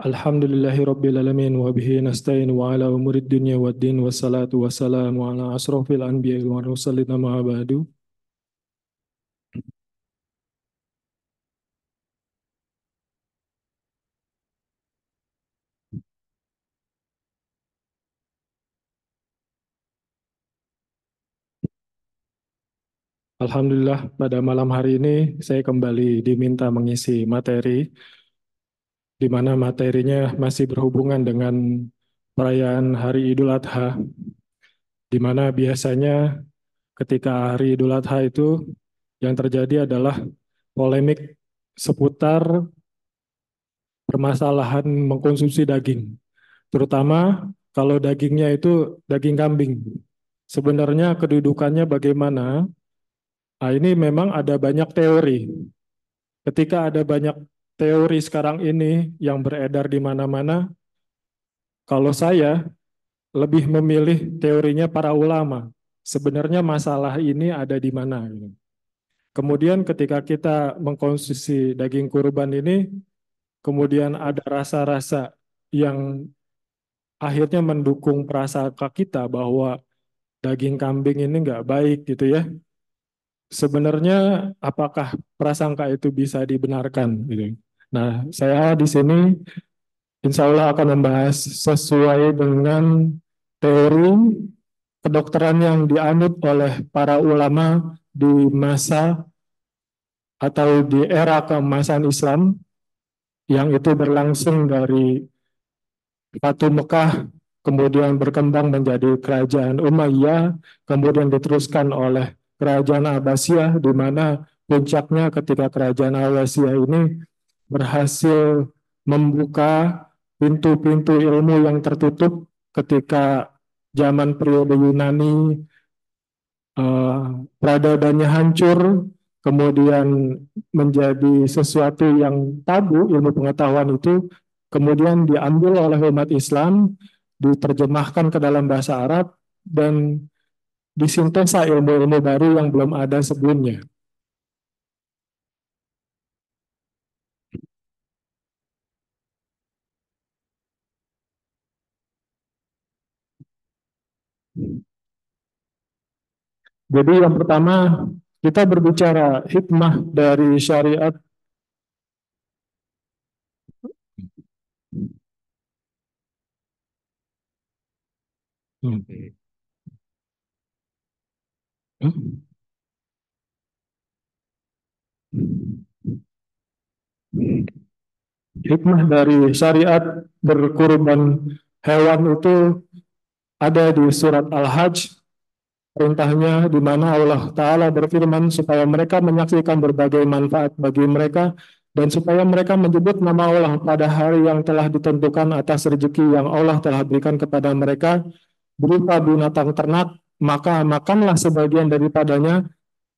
Alhamdulillahirabbil alamin wa bihi nasta'in wa ala umurid dunya waddin wassalatu wassalamu ala asrofil anbiya'i wal mursalin amma ba'du. Alhamdulillah pada malam hari ini saya kembali diminta mengisi materi di mana materinya masih berhubungan dengan perayaan Hari Idul Adha, di mana biasanya ketika Hari Idul Adha itu yang terjadi adalah polemik seputar permasalahan mengkonsumsi daging, terutama kalau dagingnya itu daging kambing. Sebenarnya kedudukannya bagaimana? Nah, ini memang ada banyak teori. Ketika ada banyak teori sekarang ini yang beredar di mana-mana, kalau saya lebih memilih teorinya para ulama. Sebenarnya masalah ini ada di mana? Kemudian ketika kita mengkonsumsi daging kurban ini, kemudian ada rasa-rasa yang akhirnya mendukung prasangka kita bahwa daging kambing ini nggak baik gitu ya. Sebenarnya apakah prasangka itu bisa dibenarkan gitu. Nah, saya di sini insya Allah akan membahas sesuai dengan teori kedokteran yang dianut oleh para ulama di masa atau di era keemasan Islam yang itu berlangsung dari Batu Mekah, kemudian berkembang menjadi kerajaan Umayyah, kemudian diteruskan oleh kerajaan Abbasiyah, di mana puncaknya ketika kerajaan Abbasiyah ini berhasil membuka pintu-pintu ilmu yang tertutup ketika zaman periode Yunani, eh, peradabannya hancur, kemudian menjadi sesuatu yang tabu, ilmu pengetahuan itu kemudian diambil oleh umat Islam, diterjemahkan ke dalam bahasa Arab, dan disintesa ilmu-ilmu baru yang belum ada sebelumnya. Jadi yang pertama, kita berbicara hikmah dari syariat. Hmm. Hikmah dari syariat berkurban hewan itu ada di surat Al-Hajj, perintahnya di mana Allah Ta'ala berfirman supaya mereka menyaksikan berbagai manfaat bagi mereka dan supaya mereka menyebut nama Allah pada hari yang telah ditentukan atas rezeki yang Allah telah berikan kepada mereka berupa binatang ternak, maka makanlah sebagian daripadanya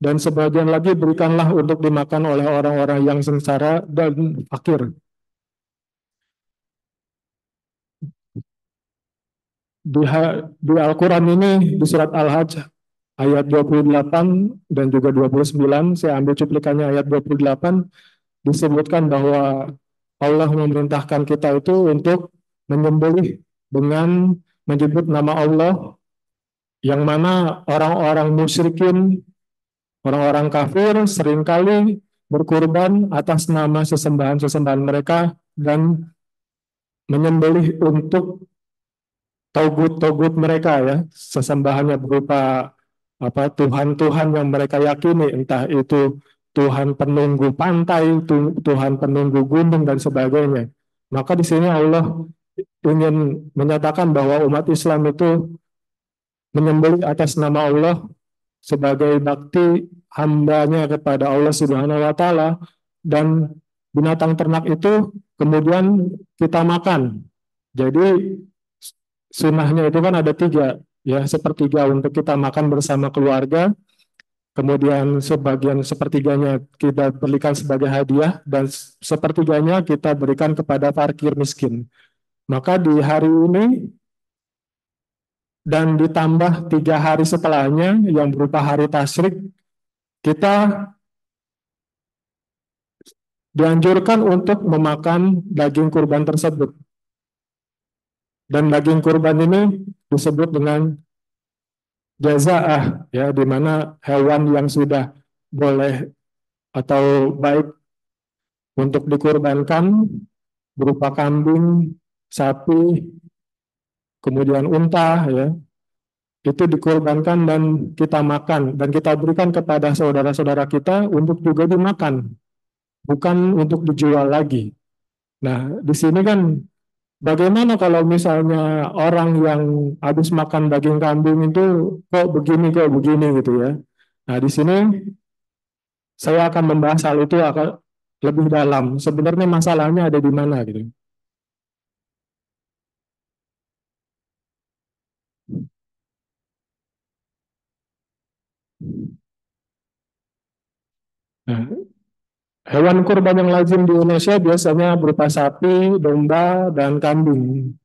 dan sebagian lagi berikanlah untuk dimakan oleh orang-orang yang sengsara dan fakir. Di Al-Quran ini di surat Al-Hajj ayat 28 dan juga 29, saya ambil cuplikannya ayat 28, disebutkan bahwa Allah memerintahkan kita itu untuk menyembelih dengan menyebut nama Allah, yang mana orang-orang musyrikin, orang-orang kafir seringkali berkurban atas nama sesembahan-sesembahan mereka dan menyembelih untuk togut-togut mereka ya, sesembahannya berupa apa Tuhan-Tuhan yang mereka yakini, entah itu Tuhan penunggu pantai, Tuhan penunggu gunung dan sebagainya. Maka di sini Allah ingin menyatakan bahwa umat Islam itu menyembelih atas nama Allah sebagai bakti hambanya kepada Allah Subhanahu wa taala, dan binatang ternak itu kemudian kita makan. Jadi sunnahnya itu kan ada tiga, ya, sepertiga untuk kita makan bersama keluarga, kemudian sebagian sepertiganya kita berikan sebagai hadiah, dan sepertiganya kita berikan kepada fakir miskin. Maka di hari ini dan ditambah 3 hari setelahnya yang berupa hari tasyrik, kita dianjurkan untuk memakan daging kurban tersebut. Dan daging kurban ini disebut dengan jazaah, ya, di mana hewan yang sudah boleh atau baik untuk dikurbankan berupa kambing, sapi, kemudian unta, ya, itu dikurbankan dan kita makan dan kita berikan kepada saudara-saudara kita untuk juga dimakan, bukan untuk dijual lagi. Nah, di sini kan bagaimana kalau misalnya orang yang habis makan daging kambing itu kok begini gitu ya. Nah, di sini saya akan membahas hal itu akan lebih dalam. Sebenarnya masalahnya ada di mana gitu. Nah, hewan kurban yang lazim di Indonesia biasanya berupa sapi, domba, dan kambing.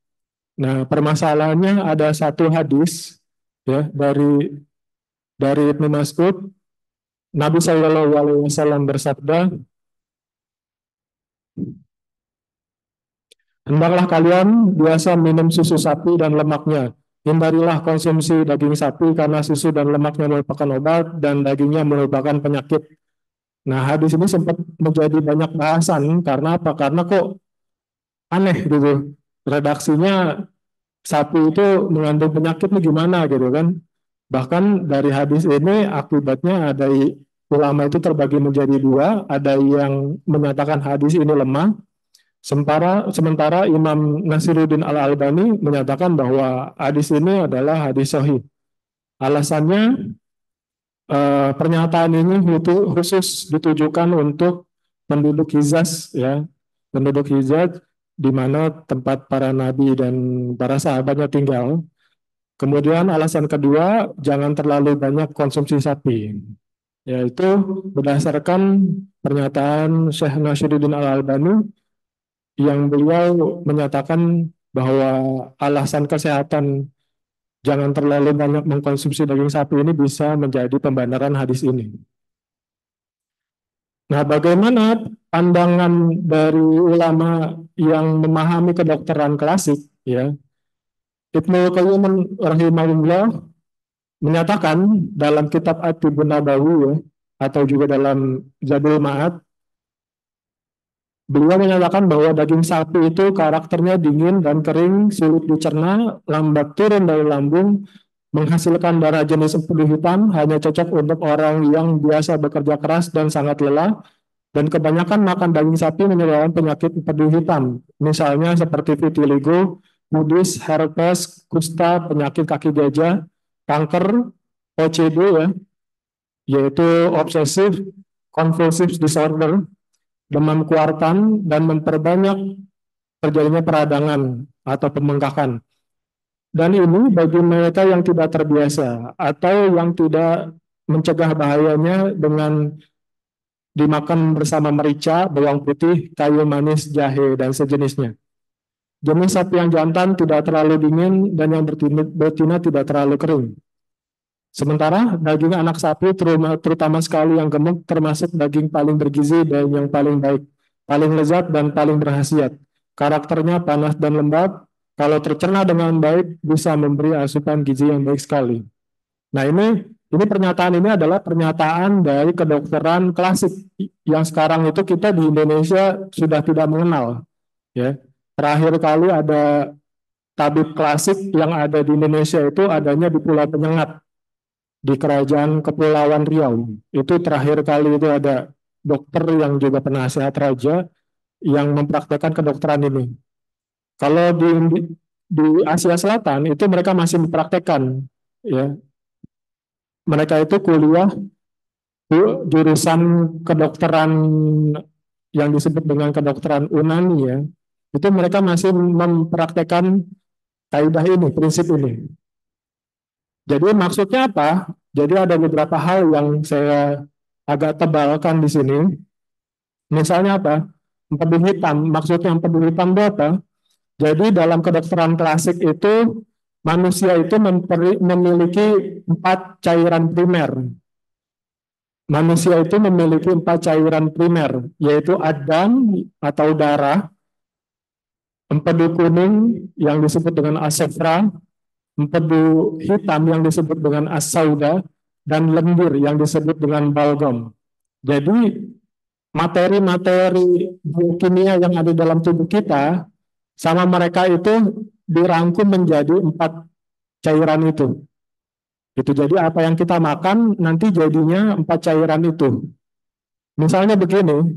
Nah, permasalahannya ada satu hadis ya dari Ibnu Mas'ud, Nabi Shallallahu Alaihi Wasallam bersabda, hendaklah kalian biasa minum susu sapi dan lemaknya. Hindarilah konsumsi daging sapi karena susu dan lemaknya merupakan obat dan dagingnya merupakan penyakit. Nah, hadis ini sempat menjadi banyak bahasan karena apa? Karena kok aneh gitu. Redaksinya sapi itu mengandung penyakit nih gimana gitu kan. Bahkan dari hadis ini akibatnya ada ulama itu terbagi menjadi dua, ada yang menyatakan hadis ini lemah, sementara Imam Nasiruddin Al-Albani menyatakan bahwa hadis ini adalah hadis sahih. Alasannya pernyataan ini khusus ditujukan untuk penduduk Hijaz ya, penduduk Hijaz di mana tempat para nabi dan para sahabatnya tinggal. Kemudian alasan kedua, jangan terlalu banyak konsumsi sapi, yaitu berdasarkan pernyataan Syekh Nasiruddin Al-Albani yang beliau menyatakan bahwa alasan kesehatan jangan terlalu banyak mengkonsumsi daging sapi ini bisa menjadi pembenaran hadis ini. Nah, bagaimana pandangan dari ulama yang memahami kedokteran klasik, ya? Ibnu Qayyim rahimahullah menyatakan dalam kitab At-Tibbun Nabawi ya, atau juga dalam Zadul Ma'ad, beliau menyatakan bahwa daging sapi itu karakternya dingin dan kering, sulit dicerna, lambat turun dari lambung, menghasilkan darah jenis empedu hitam, hanya cocok untuk orang yang biasa bekerja keras dan sangat lelah, dan kebanyakan makan daging sapi menyebabkan penyakit empedu hitam, misalnya seperti vitiligo, kudis, herpes, kusta, penyakit kaki gajah, kanker, OCD ya, yaitu obsessive compulsive disorder, demam kuartan, dan memperbanyak terjadinya peradangan atau pembengkakan. Dan ini bagi mereka yang tidak terbiasa atau yang tidak mencegah bahayanya dengan dimakan bersama merica, bawang putih, kayu manis, jahe, dan sejenisnya. Jenis sapi yang jantan tidak terlalu dingin dan yang betina tidak terlalu kering. Sementara daging anak sapi terutama sekali yang gemuk termasuk daging paling bergizi dan yang paling baik, paling lezat dan paling berkhasiat. Karakternya panas dan lembab, kalau tercerna dengan baik bisa memberi asupan gizi yang baik sekali. Nah, ini pernyataan ini adalah pernyataan dari kedokteran klasik yang sekarang itu kita di Indonesia sudah tidak mengenal, ya. Terakhir kali ada tabib klasik yang ada di Indonesia itu adanya di Pulau Penyengat di Kerajaan Kepulauan Riau. Itu terakhir kali itu ada dokter yang juga penasehat raja yang mempraktekkan kedokteran ini. Kalau di Asia Selatan itu mereka masih mempraktekkan, ya. Mereka itu kuliah jurusan kedokteran yang disebut dengan kedokteran Unani ya. Itu mereka masih mempraktekkan kaidah ini, prinsip ini. Jadi maksudnya apa? Jadi ada beberapa hal yang saya agak tebalkan di sini. Misalnya apa? Empedu hitam. Maksudnya empedu hitam itu apa? Jadi dalam kedokteran klasik itu manusia itu memiliki 4 cairan primer. manusia itu memiliki 4 cairan primer, yaitu adam atau darah, empedu kuning yang disebut dengan asefra, empedu hitam yang disebut dengan as-sauda, dan lendir yang disebut dengan balgam. Jadi materi-materi biokimia yang ada dalam tubuh kita sama mereka itu dirangkum menjadi 4 cairan itu. Itu jadi apa yang kita makan nanti jadinya 4 cairan itu. Misalnya begini,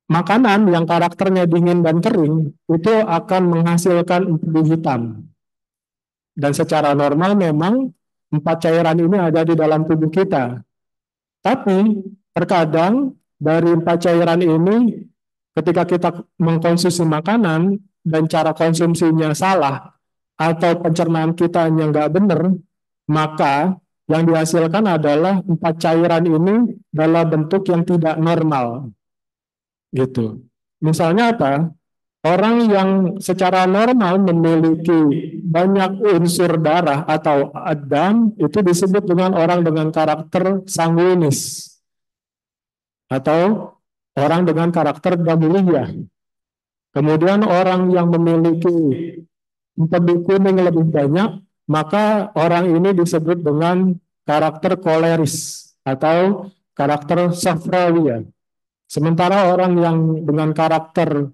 makanan yang karakternya dingin dan kering itu akan menghasilkan empedu hitam. Dan secara normal memang 4 cairan ini ada di dalam tubuh kita. Tapi terkadang dari 4 cairan ini ketika kita mengkonsumsi makanan dan cara konsumsinya salah atau pencernaan kita yang nggak benar, maka yang dihasilkan adalah 4 cairan ini dalam bentuk yang tidak normal. Gitu. Misalnya apa? Orang yang secara normal memiliki banyak unsur darah atau adam itu disebut dengan orang dengan karakter sanguinis atau orang dengan karakter gamulia. Kemudian orang yang memiliki empedu kuning lebih banyak, maka orang ini disebut dengan karakter koleris atau karakter safrawiyah. Sementara orang yang dengan karakter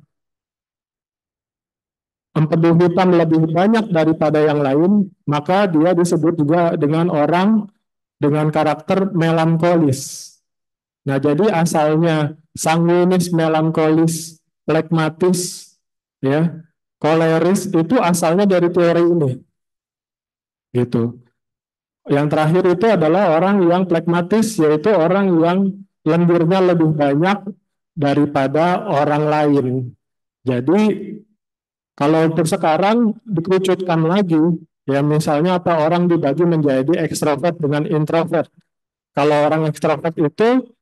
empedu hitam lebih banyak daripada yang lain, maka dia disebut juga dengan orang dengan karakter melankolis. Nah, jadi asalnya sanguinis, melankolis, phlegmatis, ya, koleris itu asalnya dari teori ini. Gitu. Yang terakhir itu adalah orang yang phlegmatis, yaitu orang yang lendirnya lebih banyak daripada orang lain. Jadi kalau untuk sekarang dikerucutkan lagi, ya misalnya apa orang dibagi menjadi ekstrovert dengan introvert. Kalau orang ekstrovert itu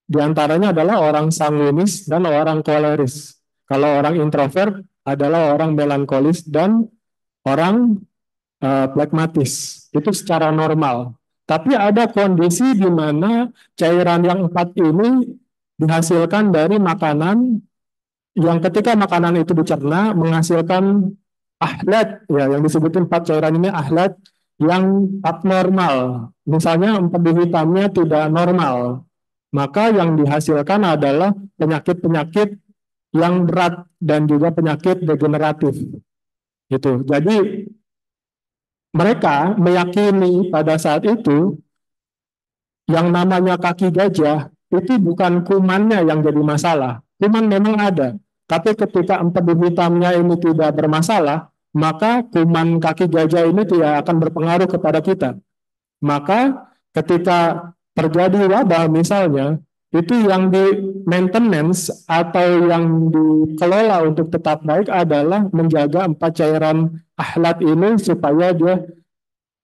diantaranya adalah orang sanguinis dan orang koleris. Kalau orang introvert adalah orang melankolis dan orang phlegmatis. Itu secara normal. Tapi ada kondisi di mana cairan yang 4 ini dihasilkan dari makanan yang ketika makanan itu dicerna menghasilkan ahlat, ya yang disebutin 4 cairan ini ahlat yang abnormal. Misalnya empedu hitamnya tidak normal, maka yang dihasilkan adalah penyakit-penyakit yang berat dan juga penyakit degeneratif. Gitu. Jadi mereka meyakini pada saat itu yang namanya kaki gajah itu bukan kumannya yang jadi masalah. Kuman memang ada, tapi ketika empedu hitamnya ini tidak bermasalah, maka kuman kaki gajah ini tidak akan berpengaruh kepada kita. Maka ketika terjadi wabah misalnya, itu yang di maintenance atau yang dikelola untuk tetap baik adalah menjaga 4 cairan ahlat ini supaya dia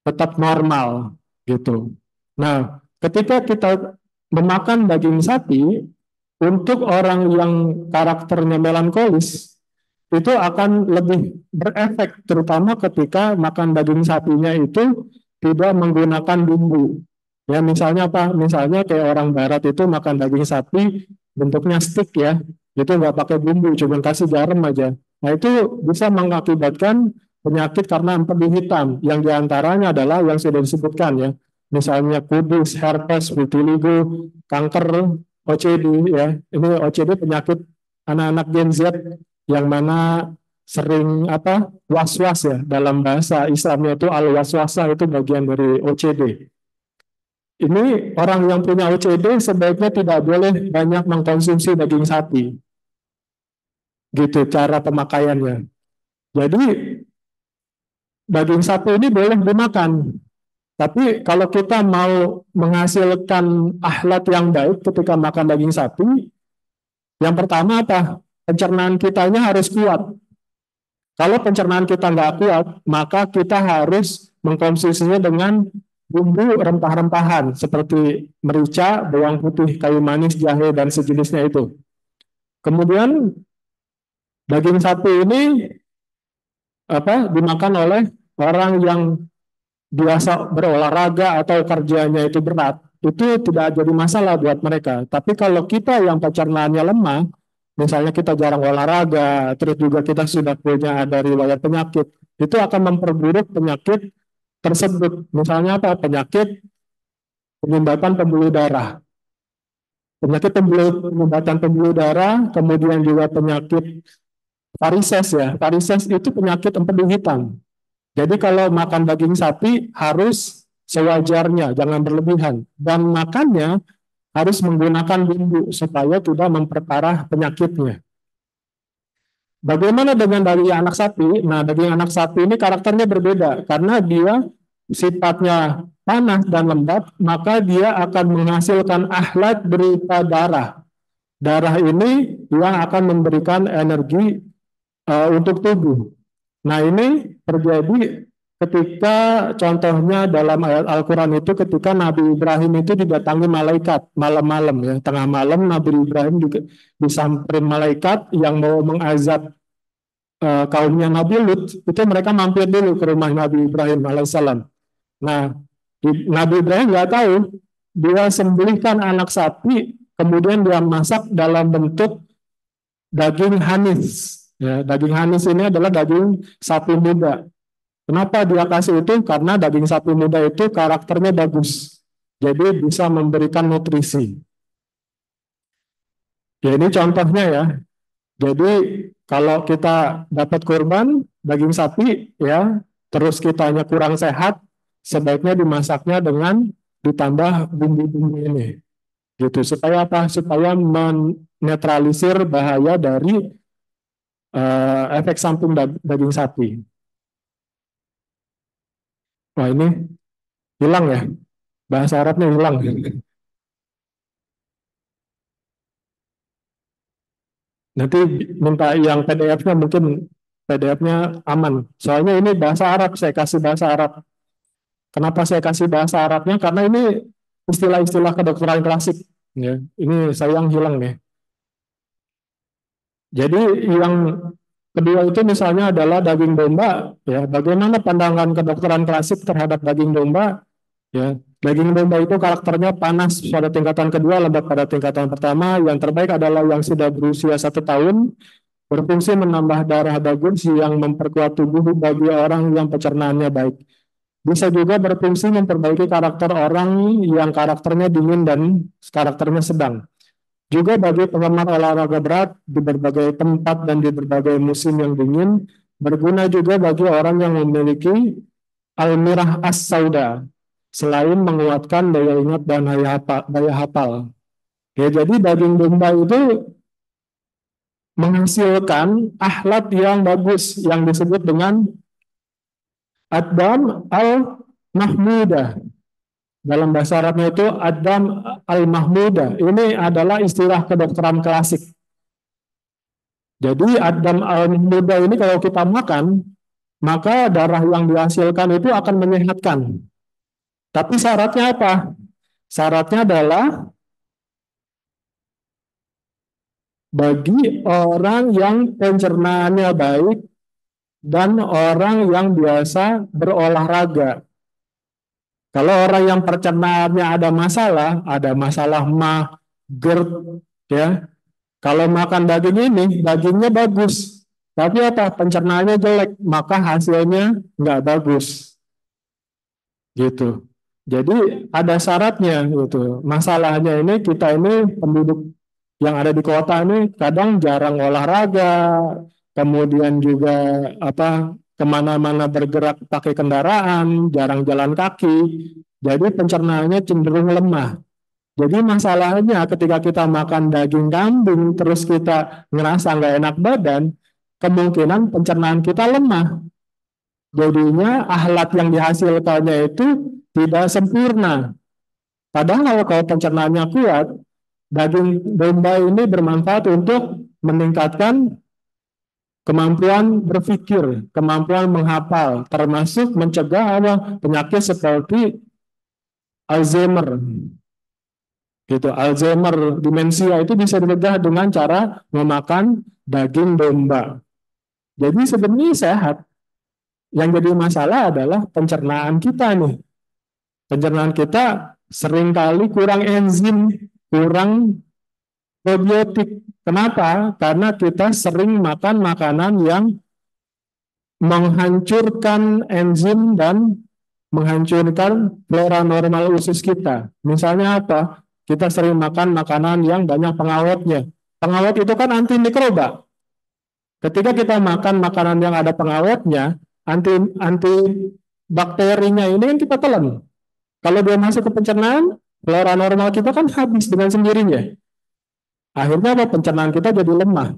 tetap normal gitu. Nah, ketika kita memakan daging sapi, untuk orang yang karakternya melankolis, itu akan lebih berefek, terutama ketika makan daging sapinya itu tidak menggunakan bumbu. Ya, misalnya apa? Misalnya kayak orang barat itu makan daging sapi bentuknya stick ya, itu nggak pakai bumbu, cuma kasih garam aja. Nah, itu bisa mengakibatkan penyakit karena empedu hitam, yang diantaranya adalah yang sudah disebutkan ya, misalnya kudus, herpes, vitiligo, kanker, OCD ya. Ini OCD penyakit anak-anak Gen Z yang mana sering apa was-was ya, dalam bahasa Islamnya itu al waswasa itu bagian dari OCD. Ini orang yang punya OCD sebaiknya tidak boleh banyak mengkonsumsi daging sapi. Gitu cara pemakaiannya. Jadi daging sapi ini boleh dimakan. Tapi kalau kita mau menghasilkan akhlak yang baik ketika makan daging sapi, yang pertama apa? Pencernaan kitanya harus kuat. Kalau pencernaan kita nggak kuat, maka kita harus mengkonsumsinya dengan bumbu rempah-rempahan seperti merica, bawang putih, kayu manis, jahe, dan sejenisnya itu. Kemudian daging sapi ini dimakan oleh orang yang biasa berolahraga atau kerjanya itu berat. itu tidak jadi masalah buat mereka. Tapi kalau kita yang pencernaannya lemah, misalnya kita jarang olahraga, terus juga kita sudah punya ada riwayat penyakit, itu akan memperburuk penyakit tersebut. Misalnya apa? Penyakit penyumbatan pembuluh darah. Penyakit penyumbatan pembuluh darah, kemudian juga penyakit varises ya. Varises itu penyakit empedu hitam. Jadi kalau makan daging sapi harus sewajarnya, jangan berlebihan. Dan makannya harus menggunakan bumbu supaya tidak memperparah penyakitnya. Bagaimana dengan daging anak sapi? Nah, daging anak sapi ini karakternya berbeda karena dia sifatnya panas dan lembab, maka dia akan menghasilkan ahlat berupa darah. Darah ini yang akan memberikan energi untuk tubuh. Nah, ini terjadi ketika contohnya dalam ayat Al-Quran itu ketika Nabi Ibrahim itu didatangi malaikat malam-malam ya, tengah malam Nabi Ibrahim juga disamperin malaikat yang mau mengazab kaumnya Nabi Lut, itu mereka mampir dulu ke rumah Nabi Ibrahim alaihissalam. Nah, Nabi Ibrahim nggak tahu, dia sembelihkan anak sapi, kemudian dia masak dalam bentuk daging hanis. Ya, daging hanis ini adalah daging sapi muda. Kenapa dia kasih itu? Karena daging sapi muda itu karakternya bagus. Jadi bisa memberikan nutrisi. Ya ini contohnya ya. Jadi kalau kita dapat kurban daging sapi ya, terus kitanya kurang sehat, sebaiknya dimasaknya dengan ditambah bumbu-bumbu ini. Gitu supaya apa? Supaya menetralisir bahaya dari efek samping daging sapi. Wah ini hilang ya, bahasa Arabnya hilang. Nanti minta yang PDF-nya mungkin PDF-nya aman. Soalnya ini bahasa Arab, saya kasih bahasa Arab. Kenapa saya kasih bahasa Arabnya? Karena ini istilah-istilah kedokteran klasik. Ya, ini sayang hilang nih. Jadi yang kedua itu misalnya adalah daging domba. Ya, bagaimana pandangan kedokteran klasik terhadap daging domba? Ya, daging domba itu karakternya panas pada tingkatan kedua, lembab pada tingkatan pertama. Yang terbaik adalah yang sudah berusia 1 tahun, berfungsi menambah darah bagus yang memperkuat tubuh bagi orang yang pencernaannya baik. Bisa juga berfungsi memperbaiki karakter orang yang karakternya dingin dan karakternya sedang. Juga bagi penggemar olahraga berat di berbagai tempat dan di berbagai musim yang dingin, berguna juga bagi orang yang memiliki almirah as-sauda, selain menguatkan daya ingat dan daya hafal. Ya, jadi daging domba itu menghasilkan akhlak yang bagus yang disebut dengan Adam al-Mahmudah. Dalam bahasa Arabnya itu Adam al-Mahmudah. Ini adalah istilah kedokteran klasik. Jadi Adam al-Mahmudah ini kalau kita makan, maka darah yang dihasilkan itu akan menyehatkan. Tapi syaratnya apa? Syaratnya adalah bagi orang yang pencernaannya baik dan orang yang biasa berolahraga. Kalau orang yang pencernaannya ada masalah mah, GERD, ya. Kalau makan daging ini, dagingnya bagus, tapi apa? Pencernaannya jelek, maka hasilnya nggak bagus, gitu. Jadi ada syaratnya, gitu. Masalahnya ini kita ini penduduk yang ada di kota ini kadang jarang olahraga, kemudian juga apa kemana-mana bergerak pakai kendaraan, jarang jalan kaki, jadi pencernaannya cenderung lemah. Jadi masalahnya ketika kita makan daging kambing terus kita ngerasa nggak enak badan, kemungkinan pencernaan kita lemah. Jadinya ahlat yang dihasilkannya itu tidak sempurna. Padahal kalau pencernaannya kuat, daging domba ini bermanfaat untuk meningkatkan kemampuan berpikir, kemampuan menghafal, termasuk mencegah penyakit seperti Alzheimer. Gitu, Alzheimer, demensia itu bisa dicegah dengan cara memakan daging domba. Jadi sebenarnya sehat. Yang jadi masalah adalah pencernaan kita nih. Pencernaan kita seringkali kurang enzim, kurang probiotik. Kenapa? Karena kita sering makan makanan yang menghancurkan enzim dan menghancurkan flora normal usus kita. Misalnya apa? Kita sering makan makanan yang banyak pengawetnya. Pengawet itu kan anti mikroba. Ketika kita makan makanan yang ada pengawetnya, anti anti bakterinya ini kan kita telan. Kalau dia masuk ke pencernaan, flora normal kita kan habis dengan sendirinya. Akhirnya apa? Pencernaan kita jadi lemah.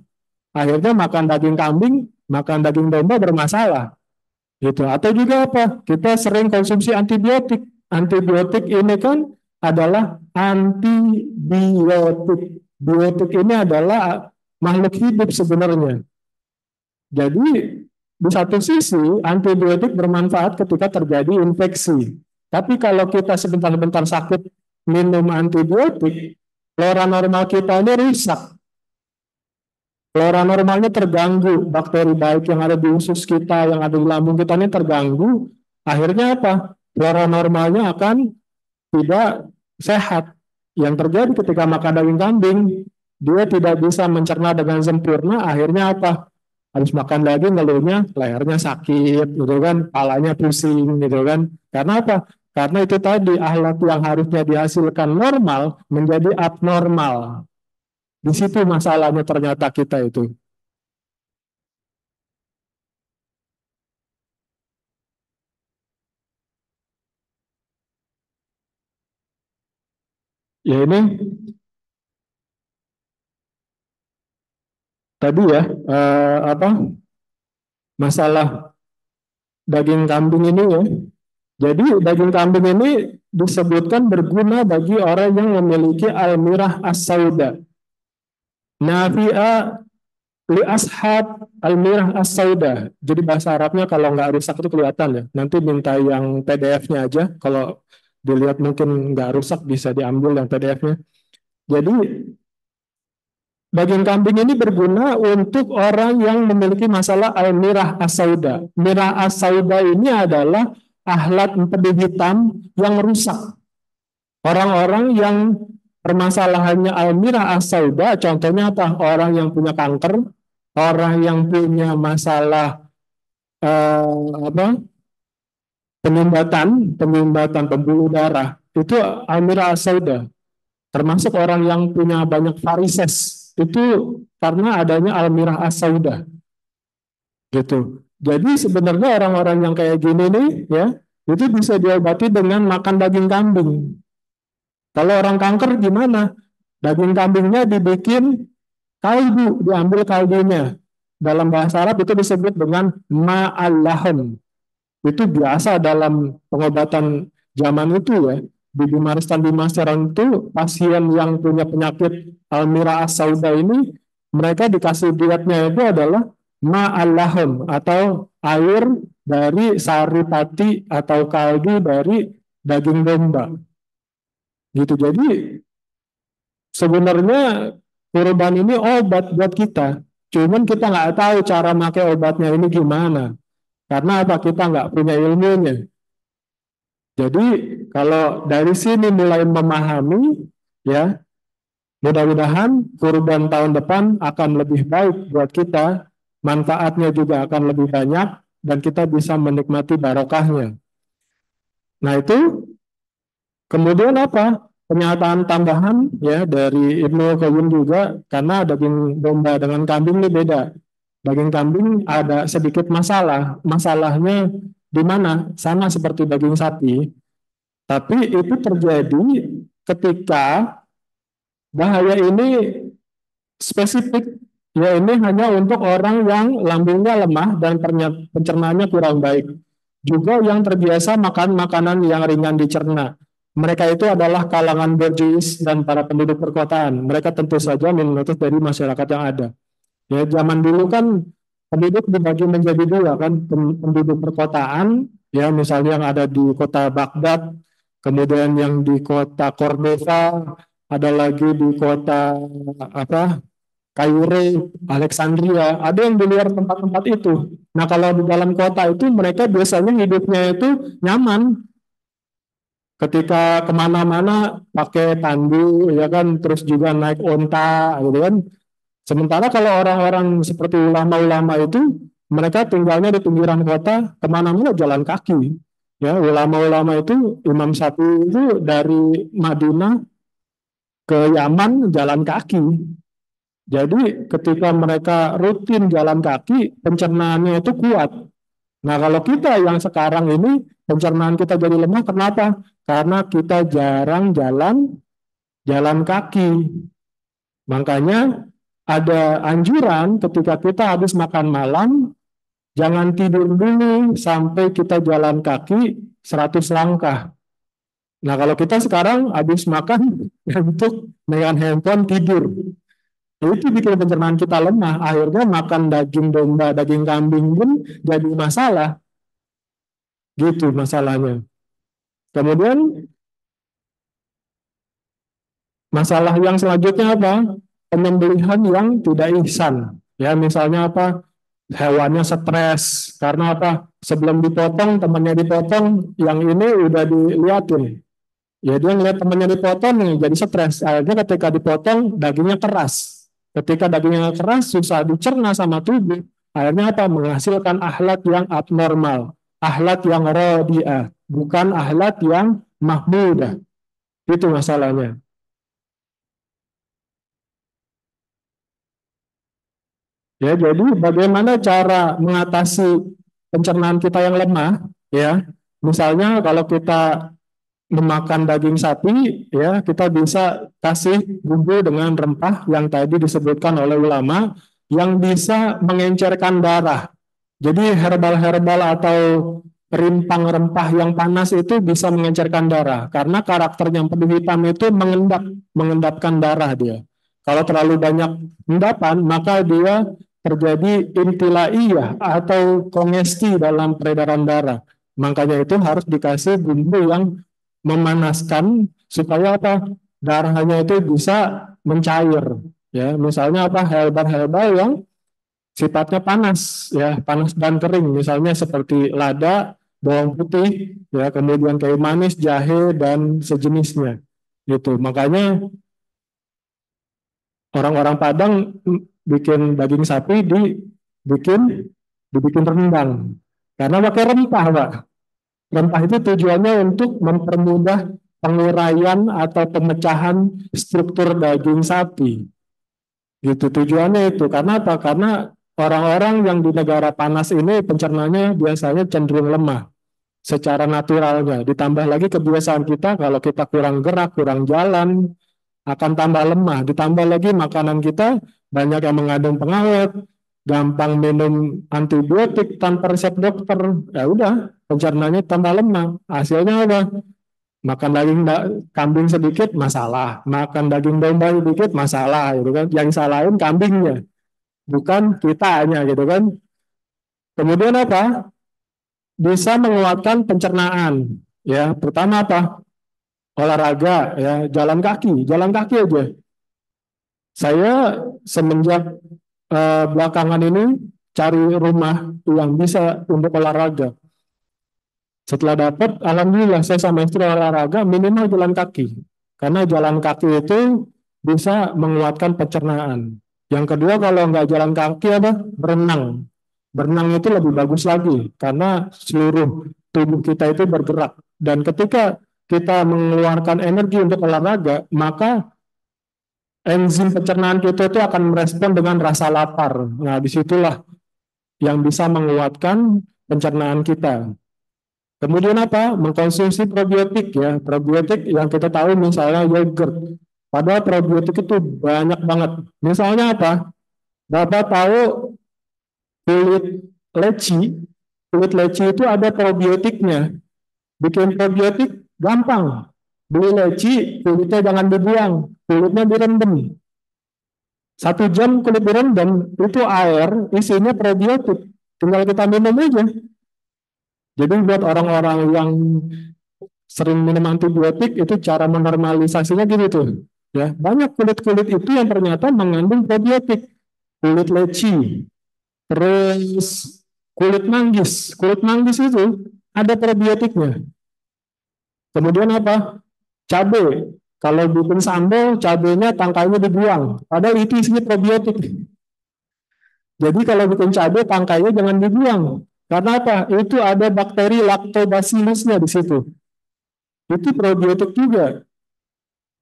Akhirnya makan daging kambing, makan daging domba bermasalah. Gitu. Atau juga apa? Kita sering konsumsi antibiotik. Antibiotik ini kan adalah antibiotik. Biotik ini adalah makhluk hidup sebenarnya. Jadi di satu sisi antibiotik bermanfaat ketika terjadi infeksi. Tapi kalau kita sebentar-bentar sakit minum antibiotik, flora normal kita ini rusak. Flora normalnya terganggu, bakteri baik yang ada di usus kita, yang ada di lambung kita ini terganggu. Akhirnya apa? Flora normalnya akan tidak sehat. Yang terjadi ketika makan daging kambing, dia tidak bisa mencerna dengan sempurna. Akhirnya apa? Habis makan daging ngeluhnya lehernya sakit, gitu kan, kepalanya pusing, gitu kan. Karena apa? Karena itu tadi ahlak yang harusnya dihasilkan normal menjadi abnormal. Di situ masalahnya ternyata kita itu. Ya ini tadi ya apa masalah daging kambing ini ya. Jadi daging kambing ini disebutkan berguna bagi orang yang memiliki almirah as-sauda. Nafi'a li ashab almirah as-sauda. Jadi bahasa Arabnya kalau nggak rusak itu kelihatan ya. Nanti minta yang PDF-nya aja. Kalau dilihat mungkin nggak rusak bisa diambil yang PDF-nya. Jadi daging kambing ini berguna untuk orang yang memiliki masalah al-mirah as-sauda. Mirah as-sauda ini adalah ahlat empedu hitam yang rusak. Orang-orang yang permasalahannya al-mirah as-sauda, contohnya apa? Orang yang punya kanker, orang yang punya masalah apa? Penyumbatan pembuluh darah, itu al-mirah as-sauda. Termasuk orang yang punya banyak varises itu karena adanya almirah as-sauda gitu. Jadi sebenarnya orang-orang yang kayak gini nih ya itu bisa diobati dengan makan daging kambing. Kalau orang kanker gimana? Daging kambingnya dibikin kaldu, diambil kaldunya. Dalam bahasa Arab itu disebut dengan ma'al-lahm. Itu biasa dalam pengobatan zaman itu ya. Di Bimaristan Bimasteran itu pasien yang punya penyakit Almira as-Sauda ini mereka dikasih dietnya itu adalah ma'allahum atau air dari sari pati atau kaldu dari daging domba gitu. Jadi sebenarnya kurban ini obat buat kita, cuman kita nggak tahu cara pakai obatnya ini gimana karena apa, kita nggak punya ilmunya. Jadi kalau dari sini mulai memahami, ya mudah-mudahan kurban tahun depan akan lebih baik buat kita, manfaatnya juga akan lebih banyak, dan kita bisa menikmati barokahnya. Nah itu kemudian apa? Pernyataan tambahan ya dari Ibnu Qayyim juga, karena daging domba dengan kambing ini beda. Daging kambing ada sedikit masalah. Masalahnya di mana? Sama seperti daging sapi. Tapi itu terjadi ketika bahaya ini spesifik, ya ini hanya untuk orang yang lambungnya lemah dan pencernaannya kurang baik. Juga yang terbiasa makan makanan yang ringan dicerna. Mereka itu adalah kalangan borjuis dan para penduduk perkotaan. Mereka tentu saja menuntut dari masyarakat yang ada. Ya, zaman dulu kan penduduk dibagi menjadi dua kan, penduduk perkotaan, ya misalnya yang ada di kota Baghdad, kemudian yang di kota Cordova, ada lagi di kota apa Kaire, Alexandria, ada yang di luar tempat-tempat itu. Nah kalau di dalam kota itu mereka biasanya hidupnya itu nyaman, ketika kemana-mana pakai tandu, ya kan, terus juga naik onta, gitu kan. Sementara kalau orang-orang seperti ulama-ulama itu, mereka tinggalnya di pinggiran kota, kemana-mana jalan kaki. Ya, ulama-ulama itu, Imam Syafi'i itu dari Madinah ke Yaman jalan kaki. Jadi ketika mereka rutin jalan kaki, pencernaannya itu kuat. Nah, kalau kita yang sekarang ini, pencernaan kita jadi lemah, kenapa? Karena kita jarang jalan kaki. Makanya ada anjuran ketika kita habis makan malam, jangan tidur dulu sampai kita jalan kaki 100 langkah. Nah, kalau kita sekarang habis makan, untuk megang handphone tidur. Itu bikin pencernaan kita lemah. Akhirnya makan daging domba, daging kambing pun jadi masalah. Gitu masalahnya. Kemudian masalah yang selanjutnya apa? Penyembelihan yang tidak ihsan. Ya, misalnya apa? Hewannya stres karena apa? Sebelum dipotong, temannya dipotong, yang ini udah diliatin. Ya, dia ngeliat temannya dipotong nih, jadi stres. Akhirnya ketika dipotong, dagingnya keras. Ketika dagingnya keras, susah dicerna sama tubuh. Akhirnya apa? Menghasilkan ahlat yang abnormal. Ahlat yang rodiah. Bukan ahlat yang mahmudah. Itu masalahnya. Ya, jadi bagaimana cara mengatasi pencernaan kita yang lemah? Ya, misalnya kalau kita memakan daging sapi, ya kita bisa kasih bumbu dengan rempah yang tadi disebutkan oleh ulama yang bisa mengencerkan darah. Jadi herbal-herbal atau rimpang rempah yang panas itu bisa mengencerkan darah karena karakternya pedu hitam itu mengendapkan darah dia. Kalau terlalu banyak endapan, maka dia terjadi intilaiyah atau kongesti dalam peredaran darah. Makanya itu harus dikasih bumbu yang memanaskan supaya apa? Darahnya itu bisa mencair. Ya, misalnya apa? Herbal-herbal yang sifatnya panas, ya, panas dan kering, misalnya seperti lada, bawang putih, ya, kemudian kayu manis, jahe dan sejenisnya. Gitu. Makanya orang-orang Padang bikin daging sapi dibikin rendang. Karena pakai rempah, Pak. Rempah itu tujuannya untuk mempermudah penguraian atau pemecahan struktur daging sapi. Gitu tujuannya itu. Karena apa? Karena orang-orang yang di negara panas ini pencernaannya biasanya cenderung lemah secara naturalnya. Ditambah lagi kebiasaan kita kalau kita kurang gerak, kurang jalan, akan tambah lemah. Ditambah lagi makanan kita banyak yang mengandung pengawet, gampang minum antibiotik tanpa resep dokter. Ya udah, pencernaannya tambah lemah. Hasilnya apa? Makan daging kambing sedikit masalah, makan daging domba sedikit masalah, gitu kan? Yang salahin kambingnya, bukan kitanya, gitu kan? Kemudian apa? Bisa menguatkan pencernaan. Ya, pertama apa? Olahraga, ya, jalan kaki aja. Saya semenjak belakangan ini cari rumah yang bisa untuk olahraga. Setelah dapat, alhamdulillah saya sama istri olahraga minimal jalan kaki. Karena jalan kaki itu bisa menguatkan pencernaan. Yang kedua, kalau nggak jalan kaki apa? Berenang. Berenang itu lebih bagus lagi karena seluruh tubuh kita itu bergerak. Dan ketika kita mengeluarkan energi untuk olahraga, maka enzim pencernaan kita itu akan merespon dengan rasa lapar. Nah, disitulah yang bisa menguatkan pencernaan kita. Kemudian apa? Mengkonsumsi probiotik, ya. Probiotik yang kita tahu misalnya yogurt. Padahal probiotik itu banyak banget. Misalnya apa? Bapak tahu kulit leci. Kulit leci itu ada probiotiknya. Bikin probiotik gampang. Beli leci, kulitnya jangan dibuang. Kulitnya direndam. 1 jam kulit direndam, itu air isinya probiotik. Tinggal kita minum aja. Jadi buat orang-orang yang sering minum antibiotik itu cara menormalisasinya gitu tuh. Ya, banyak kulit-kulit itu yang ternyata mengandung probiotik. Kulit leci, terus kulit manggis. Kulit manggis itu ada probiotiknya. Kemudian apa? Cabai. Kalau bikin sambal, cabainya tangkainya dibuang. Padahal itu isinya probiotik. Jadi kalau bikin cabai, tangkainya jangan dibuang. Karena apa? Itu ada bakteri lactobacillusnya di situ. Itu probiotik juga.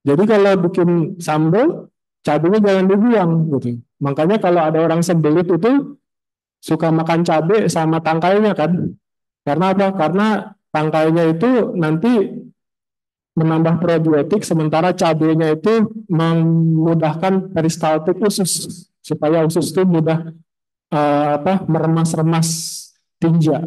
Jadi kalau bikin sambal, cabainya jangan dibuang gitu. Makanya kalau ada orang sembelit itu suka makan cabai sama tangkainya kan. Karena apa? Karena tangkainya itu nanti menambah probiotik, sementara cabainya itu memudahkan peristaltik usus supaya usus itu mudah meremas-remas tinja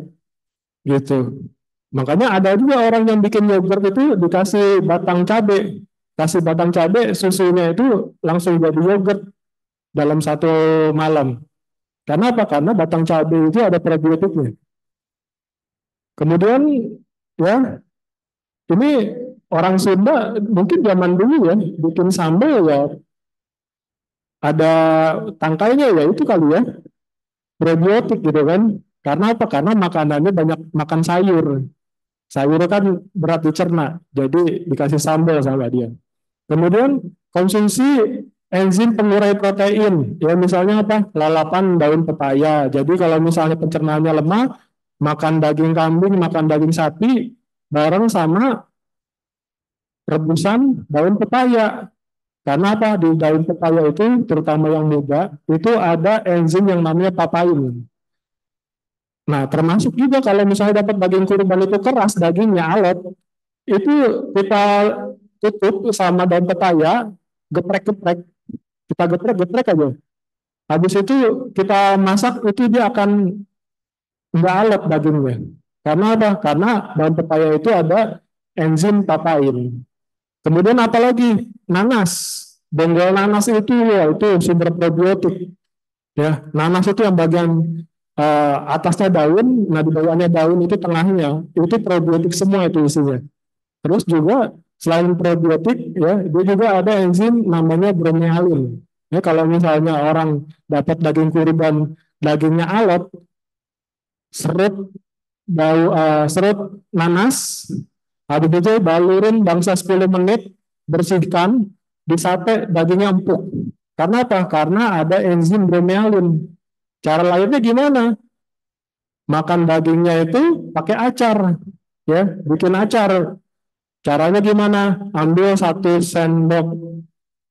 gitu. Makanya ada juga orang yang bikin yogurt itu dikasih batang cabai, kasih batang cabai, susunya itu langsung jadi yogurt dalam satu malam. Karena apa? Karena batang cabai itu ada probiotiknya. Kemudian ya ini orang Sunda mungkin zaman dulu ya bikin sambal ya ada tangkainya ya itu kali ya probiotik gitu kan. Karena apa? Karena makanannya banyak makan sayur. Sayur kan berat dicerna, jadi dikasih sambal sama dia. Kemudian konsumsi enzim pengurai protein, ya misalnya apa? Lalapan daun pepaya. Jadi kalau misalnya pencernaannya lemah, makan daging kambing, makan daging sapi, bareng sama rebusan daun pepaya. Karena apa? Di daun pepaya itu, terutama yang muda, itu ada enzim yang namanya papain. Nah, termasuk juga kalau misalnya dapat daging kurban itu keras, dagingnya alot, itu kita tutup sama daun pepaya, geprek-geprek, kita geprek-geprek aja. Habis itu kita masak, itu dia akan nggak alot dagingnya. Karena apa? Karena daun pepaya itu ada enzim papain. Kemudian apalagi nanas, benggol nanas itu ya itu sumber probiotik. Ya, nanas itu yang bagian atasnya daun, nah di bawahnya daun itu tengahnya, itu probiotik semua itu isinya. Terus juga selain probiotik ya, dia juga ada enzim namanya bromelain. Ya, kalau misalnya orang dapat daging kurban, dagingnya alot, serut serut nanas, habis itu balurin bangsa 10 menit, bersihkan, di sate dagingnya empuk. Karena apa? Karena ada enzim bromelain. Cara lainnya gimana? Makan dagingnya itu pakai acar, ya, bikin acar. Caranya gimana? Ambil 1 sendok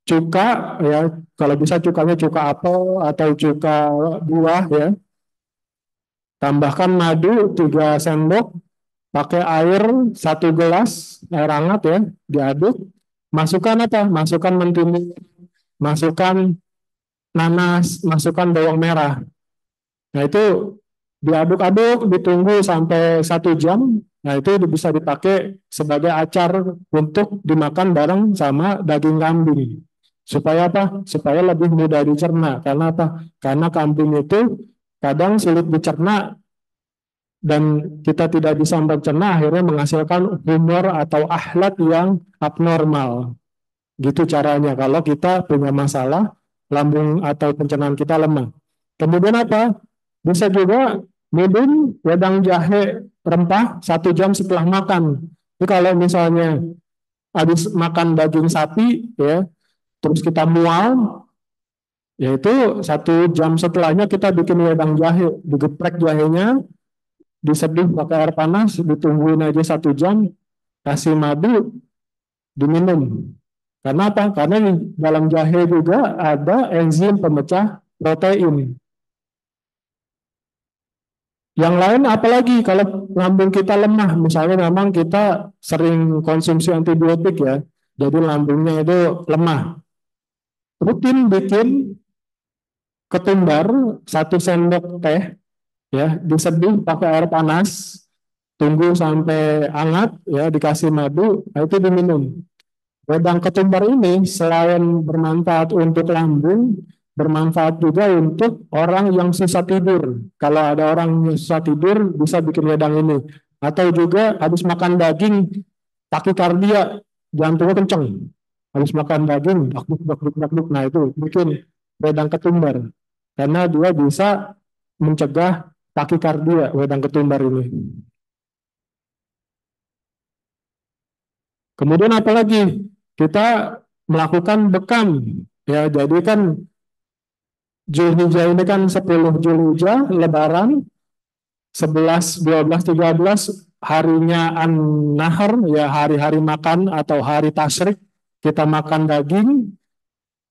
cuka, ya, kalau bisa cukanya cuka apel atau cuka buah, ya. Tambahkan madu 3 sendok, pakai air 1 gelas, air hangat ya, diaduk. Masukkan apa? Masukkan mentimun, masukkan nanas, masukkan bawang merah. Nah itu diaduk-aduk, ditunggu sampai 1 jam. Nah itu bisa dipakai sebagai acar untuk dimakan bareng sama daging kambing. Supaya apa? Supaya lebih mudah dicerna. Karena apa? Karena kambing itu kadang sulit dicerna dan kita tidak bisa mencerna, akhirnya menghasilkan humor atau ahlat yang abnormal. Gitu caranya kalau kita punya masalah lambung atau pencernaan kita lemah. Kemudian apa? Bisa juga minum wedang jahe rempah 1 jam setelah makan. Jadi kalau misalnya habis makan daging sapi ya, terus kita mual, yaitu 1 jam setelahnya kita bikin wedang jahe, digeprek jahenya, diseduh pakai air panas, ditungguin aja 1 jam, kasih madu, diminum. Karena apa? Karena di dalam jahe juga ada enzim pemecah protein. Yang lain apalagi kalau lambung kita lemah, misalnya memang kita sering konsumsi antibiotik ya, jadi lambungnya itu lemah. Rutin bikin ketumbar 1 sendok teh ya, diseduh pakai air panas, tunggu sampai hangat ya, dikasih madu, nah itu diminum. Wedang ketumbar ini selain bermanfaat untuk lambung, bermanfaat juga untuk orang yang susah tidur. Kalau ada orang yang susah tidur, bisa bikin wedang ini. Atau juga habis makan daging, takikardia, jantungnya kenceng. Habis makan daging, dakduk, dakduk, dakduk. Nah itu bikin wedang ketumbar. Karena dia bisa mencegah takikardia, wedang ketumbar ini. Kemudian apalagi kita melakukan bekam, ya. Jadi kan Zulhijjah ini kan 10 Zulhijjah, Lebaran, 11, 12, 13 harinya An-Nahr, ya hari-hari makan atau hari tasyrik, kita makan daging.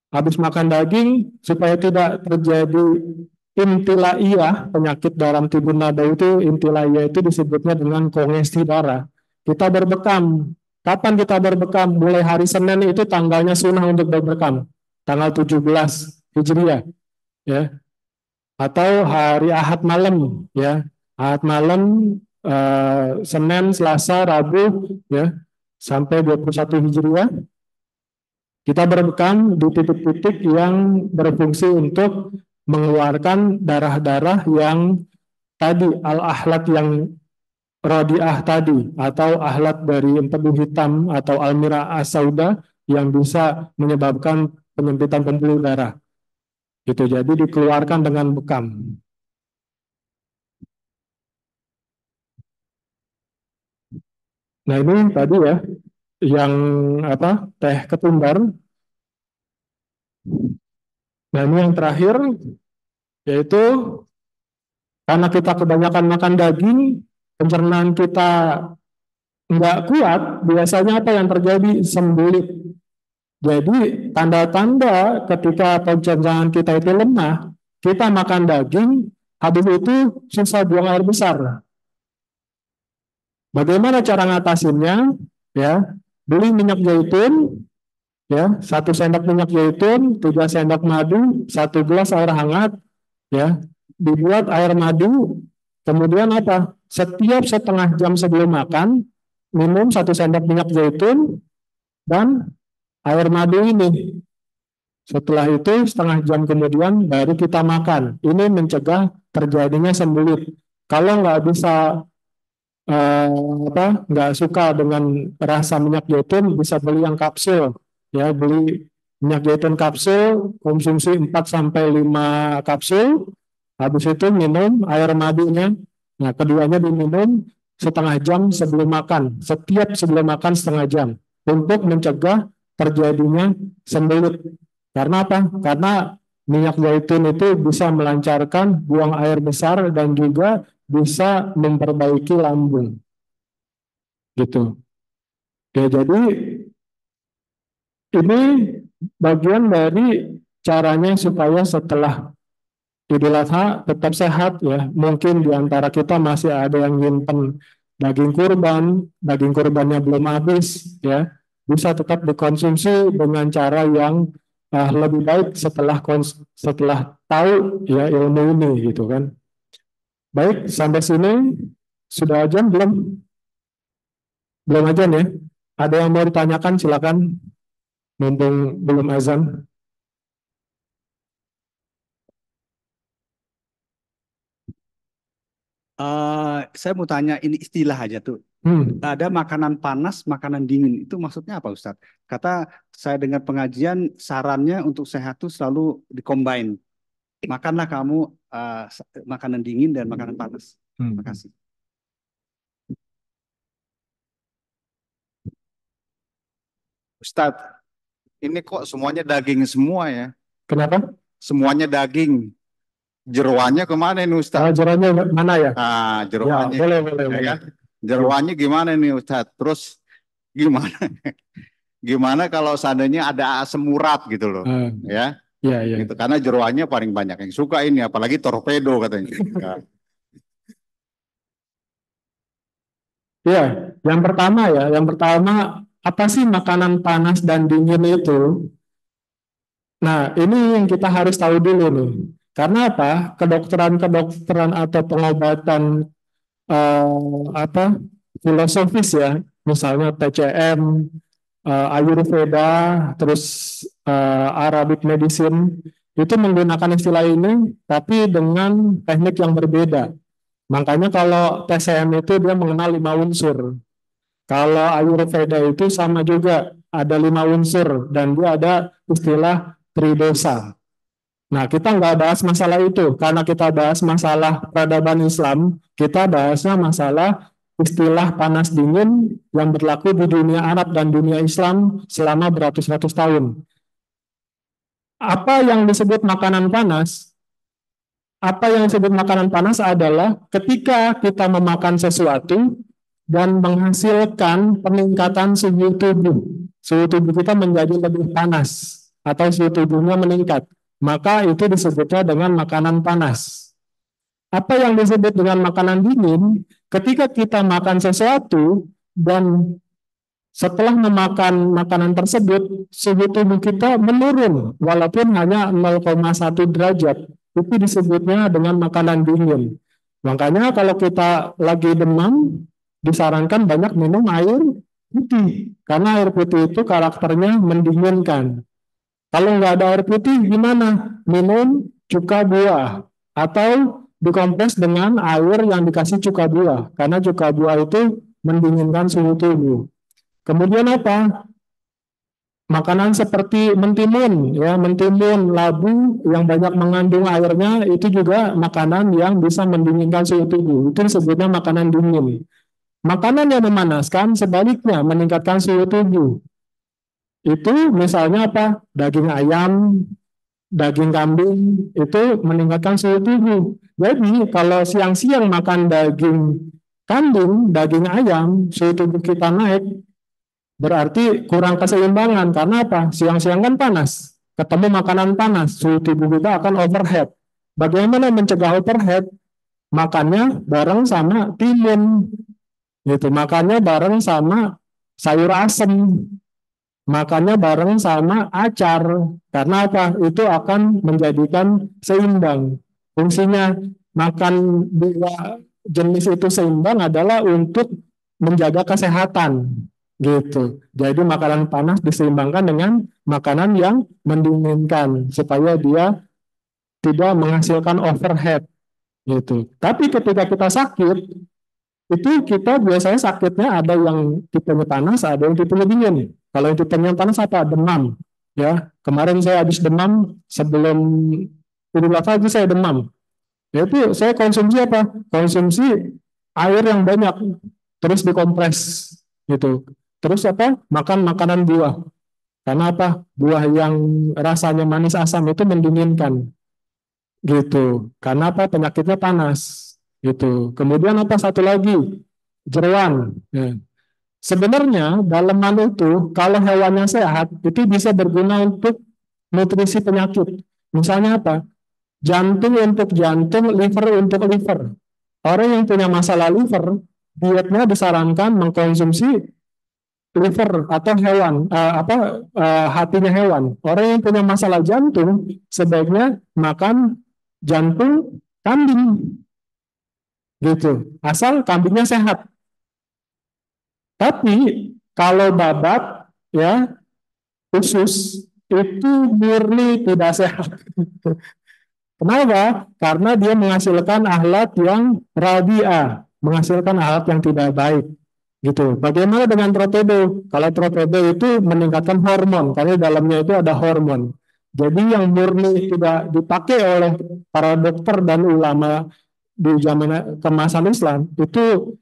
Habis makan daging, supaya tidak terjadi intilaiyah, penyakit dalam tubuh nada itu, intilaiyah itu disebutnya dengan kongesti darah. Kita berbekam. Kapan kita berbekam? Mulai hari Senin itu tanggalnya sunnah untuk berbekam. Tanggal 17 Hijriah, ya. Atau hari Ahad malam, ya. Ahad malam, Senin, Selasa, Rabu, ya, sampai 21 Hijriah. Kita berbekam di titik-titik yang berfungsi untuk mengeluarkan darah-darah yang tadi, al-ahlat yang rodiah tadi, atau ahlat dari empedu hitam atau almira asauda yang bisa menyebabkan penyempitan pembuluh darah. Itu jadi dikeluarkan dengan bekam. Nah ini tadi ya, yang apa, teh ketumbar. Nah ini yang terakhir, yaitu karena kita kebanyakan makan daging, pencernaan kita nggak kuat, biasanya apa yang terjadi? Sembelit. Jadi tanda-tanda ketika pencernaan kita itu lemah, kita makan daging, habis itu susah buang air besar. Bagaimana cara ngatasinnya? Ya, beli minyak zaitun, ya, 1 sendok minyak zaitun, 3 sendok madu, 1 gelas air hangat, ya, dibuat air madu. Kemudian apa? Setiap setengah jam sebelum makan, minum 1 sendok minyak zaitun dan air madu ini. Setelah itu setengah jam kemudian baru kita makan. Ini mencegah terjadinya sembelit. Kalau nggak bisa, eh, nggak suka dengan rasa minyak zaitun, bisa beli yang kapsul. Ya, beli minyak zaitun kapsul, konsumsi 4 sampai 5 kapsul. Habis itu minum air madunya. Nah, keduanya diminum setengah jam sebelum makan. Setiap sebelum makan setengah jam untuk mencegah terjadinya sembelit. Karena apa? Karena minyak zaitun itu bisa melancarkan buang air besar dan juga bisa memperbaiki lambung. Gitu. Ya, jadi ini bagian dari caranya supaya setelah Idul Adha tetap sehat, ya. Mungkin di antara kita masih ada yang nyimpen daging kurbannya belum habis, ya. Bisa tetap dikonsumsi dengan cara yang lebih baik setelah tahu, ya, ilmu ini, gitu kan. Baik, sampai sini sudah ajan belum? Belum ajan ya? Ada yang mau ditanyakan, silakan, mumpung belum azan. Saya mau tanya ini istilah aja tuh. Ada makanan panas, makanan dingin. Itu maksudnya apa, Ustadz? Kata saya dengar pengajian, sarannya untuk sehat tuh selalu dikombin. Makanlah kamu makanan dingin dan makanan panas. Terima kasih. Ustadz, ini kok semuanya daging semua ya? Kenapa? Semuanya daging. Jeroannya kemana ini Ustadz? Jeroannya mana ya? Ah, Ya, jeroannya. boleh, Ya kan? Jeroannya gimana nih Ustadz? Terus gimana? Gimana kalau seandainya ada asam urat gitu loh, ya? Ya, ya. Gitu. Karena jeroannya paling banyak yang suka ini, apalagi torpedo katanya. Ya. Ya, yang pertama apa sih makanan panas dan dingin itu? Nah, ini yang kita harus tahu dulu nih. Karena apa? Kedokteran atau pengobatan, filosofis, ya, misalnya TCM, Ayurveda, terus Arabic medicine, itu menggunakan istilah ini, tapi dengan teknik yang berbeda. Makanya kalau TCM itu dia mengenal 5 unsur. Kalau Ayurveda itu sama juga, ada 5 unsur, dan dia ada istilah tridosa. Nah, kita nggak bahas masalah itu, karena kita bahas masalah peradaban Islam, kita bahasnya masalah istilah panas dingin yang berlaku di dunia Arab dan dunia Islam selama beratus-ratus tahun. Apa yang disebut makanan panas? Apa yang disebut makanan panas adalah ketika kita memakan sesuatu dan menghasilkan peningkatan suhu tubuh. Suhu tubuh kita menjadi lebih panas atau suhu tubuhnya meningkat. Maka itu disebutnya dengan makanan panas. Apa yang disebut dengan makanan dingin? Ketika kita makan sesuatu dan setelah memakan makanan tersebut, suhu tubuh kita menurun walaupun hanya 0,1 derajat. Itu disebutnya dengan makanan dingin. Makanya kalau kita lagi demam, disarankan banyak minum air putih. Karena air putih itu karakternya mendinginkan. Kalau nggak ada air putih, gimana? Minum cuka buah. Atau dikompres dengan air yang dikasih cuka buah. Karena cuka buah itu mendinginkan suhu tubuh. Kemudian apa? Makanan seperti mentimun, ya mentimun, labu yang banyak mengandung airnya itu juga makanan yang bisa mendinginkan suhu tubuh. Itu disebutnya makanan dingin. Makanan yang memanaskan sebaliknya meningkatkan suhu tubuh. Itu misalnya apa? Daging ayam, daging kambing itu meningkatkan suhu tubuh. Jadi kalau siang-siang makan daging kambing, daging ayam, suhu tubuh kita naik, berarti kurang keseimbangan. Karena apa? Siang-siang kan panas, ketemu makanan panas, suhu tubuh kita akan overhead. Bagaimana mencegah overhead? Makannya bareng sama timun, gitu. Makannya bareng sama sayur asem, makannya bareng sama acar. Karena apa? Itu akan menjadikan seimbang. Fungsinya makan dua jenis itu seimbang adalah untuk menjaga kesehatan. Gitu. Jadi makanan panas diseimbangkan dengan makanan yang mendinginkan supaya dia tidak menghasilkan overhead gitu. Tapi ketika kita sakit, itu kita biasanya sakitnya ada yang tipenya panas, ada yang tipenya dingin. Kalau yang tipenya panas apa? Demam. Ya, kemarin saya habis demam sebelum Idul Adha itu saya demam. Ya itu saya konsumsi apa? Konsumsi air yang banyak, terus dikompres gitu. Terus apa? Makan makanan buah. Karena apa? Buah yang rasanya manis asam itu mendinginkan gitu. Karena apa? Penyakitnya panas gitu. Kemudian apa satu lagi? Jeroan. Ya. Sebenarnya daleman itu kalau hewannya sehat itu bisa berguna untuk nutrisi penyakit. Misalnya apa? Jantung untuk jantung, liver untuk liver. Orang yang punya masalah liver, dietnya disarankan mengkonsumsi liver atau hewan, hatinya hewan. Orang yang punya masalah jantung sebaiknya makan jantung kambing, gitu. Asal kambingnya sehat. Tapi kalau babat, ya usus itu murni tidak sehat. Kenapa? Karena dia menghasilkan ahlak yang rabi'ah, menghasilkan ahlak yang tidak baik. Gitu. Bagaimana dengan torpedo? Kalau torpedo itu meningkatkan hormon, karena di dalamnya itu ada hormon. Jadi yang murni tidak dipakai oleh para dokter dan ulama di zaman kemasan Islam itu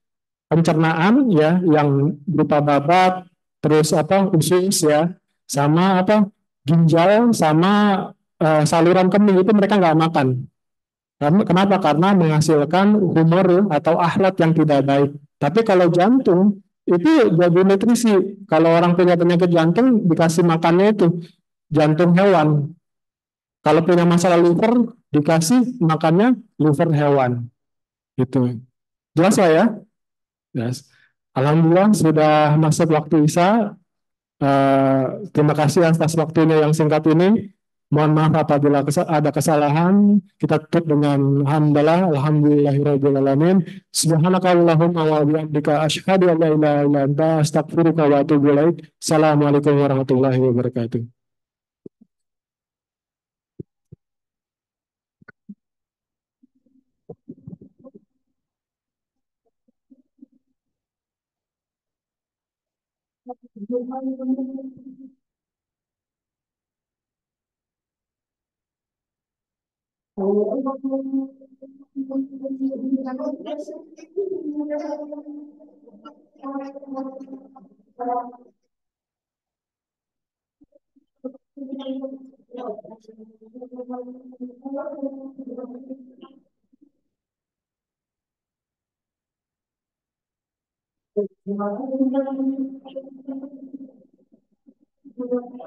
pencernaan ya yang berupa babat, terus apa usus ya, sama apa ginjal sama saluran kemih itu mereka nggak makan. Kenapa? Karena menghasilkan humor atau akhlak yang tidak baik. Tapi kalau jantung itu jadi nutrisi. Kalau orang punya penyakit jantung dikasih makannya itu jantung hewan. Kalau punya masalah liver dikasih makannya liver hewan. Gitu. Jelas lah ya? Yes. Alhamdulillah sudah masuk waktu Isya. Terima kasih atas waktunya yang singkat ini. Mohon maaf apabila ada kesalahan. Kita tutup dengan hamdalah, alhamdulillahirrahmanirrahim. Subhanakallahumma wa bihamdika asyhadu an la ilaha illa anta astaghfiruka wa atubu ilaik. Assalamualaikum warahmatullahi wabarakatuh.